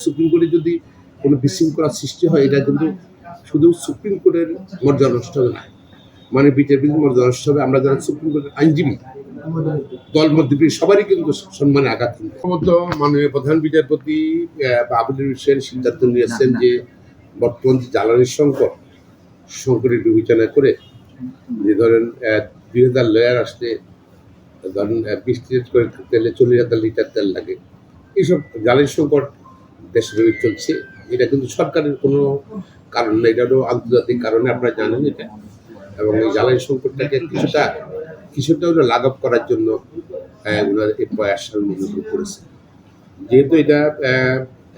Supreme কোর্টে যদি কোনো বিশৃঙ্খলা সৃষ্টি হয়, এটা কিন্তু শুধু সুপ্রিম কোর্টের মর্যাদা নষ্ট হবে না, মানে বিচারপতির মর্যাদা নষ্ট হবে। আমরা যারা সুপ্রিম কোর্টের আইনজীবী দলমত সবারই কিন্তু সম্মানে আঘাত কিন্তু মাননীয় প্রধান বিচারপতি আবুল হোসেন সিদ্ধান্ত নিয়েছেন যে বর্তমান জ্বালানির সংকটের বিবেচনা করে যে ধরেন 2000 লেয়ার আসতে ধরেন 20 লিটার করে তেলে 40,000 লিটার তেল লাগে। এইসব জ্বালানি সংকট দেশব্যাপী চলছে। এটা কিন্তু সরকারের কোনো কারণ না, এটা হলো আন্তর্জাতিক কারণে, আপনারা জানেন এটা। এবং এই জ্বালানি সংকটটাকে কিছুটা হলো লাঘব করার জন্য ওনারা এই প্রয়াস করেছে। যেহেতু এটা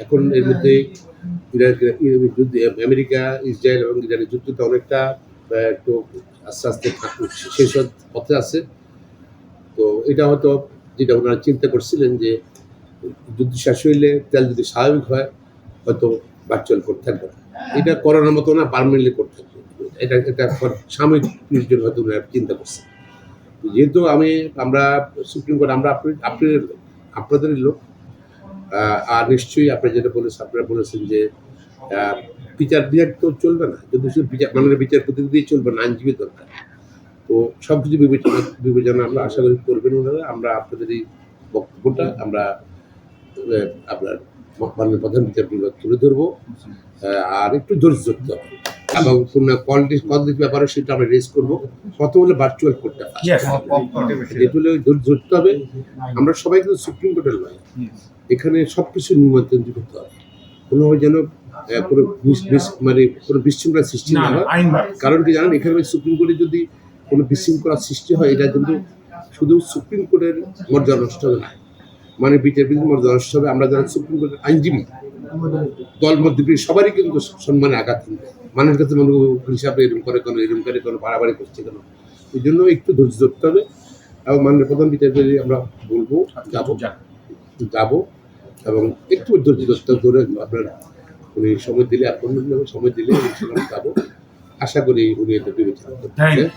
এখন এর মধ্যে আমেরিকা, ইসরায়েল এবং ইরানের যুদ্ধটা অনেকটা একটু আস্তে আস্তে শেষ পথে আছে। তো এটা হয়তো যেটা ওনারা চিন্তা করছিলেন যে যুদ্ধ শেষ হইলে তেল যদি স্বাভাবিক হয় হয়তো ভার্চুয়াল করতে থাকবে, এটা করানোর মতো না, পারমানেন্টলি করতে থাকবে। এটা সাময়িক প্রয়োজন হয়তো ওনারা চিন্তা করছে। যেহেতু আমরা সুপ্রিম কোর্ট, আমরা আপনাদেরই লোক, আর নিশ্চয়ই আপনারা যেটা আপনারা বলেছেন যে বিচার তো চলবে না, যদি শুধু মাননীয় বিচারপতি দিয়েই চলবে না, আইনজীবী দরকার। তো সব কিছু বিবেচনা আমরা আশা করি করবেন ওনারা। আমরা আপনাদের এই বক্তব্যটা আমরা আপনার মাননীয় প্রধান বিচারপতি তুলে ধরবো, আর একটু ধৈর্য ধরতে হবে এবং কোয়ালিটি ব্যাপারে সেটা আমরা রেজ করবো। কত বলে ভার্চুয়াল করতে হবে, যেগুলো ধৈর্য ধরতে হবে। আমরা সবাই কিন্তু সুপ্রিম কোর্টের নয়, এখানে সবকিছু নিয়ন্ত্রণ করতে হবে, কোনোভাবে যেন কোনো মানে কোনো বিশৃঙ্খলা সৃষ্টি না হয়। কারণ কি জানেন, এখানে সুপ্রিম কোর্টে যদি কোনো বিশৃঙ্খলা সৃষ্টি হয়, এটা কিন্তু শুধু সুপ্রিম কোর্টের মর্যাদা নষ্ট হবে না, মানে বিচারপতির মর্যাদা নষ্ট হবে। আমরা যারা সুপ্রিম কোর্টের আইনজীবী দলমত সবারই কিন্তু সম্মানে আঘাত কিন্তু মানুষের কাছে মনে হিসাবে এরকম করে কোনো বাড়াবাড়ি করছে কেন। এই জন্য একটু ধৈর্য ধরতে হবে এবং মাননীয় প্রধান বিচারপতি আমরা বলবো যাবো এবং একটু ধৈর্য ধরে আপনার উনি সময় দিলে, সময় দিলে যাবো। আশা করি উনি এটা বিবেচনা করবেন।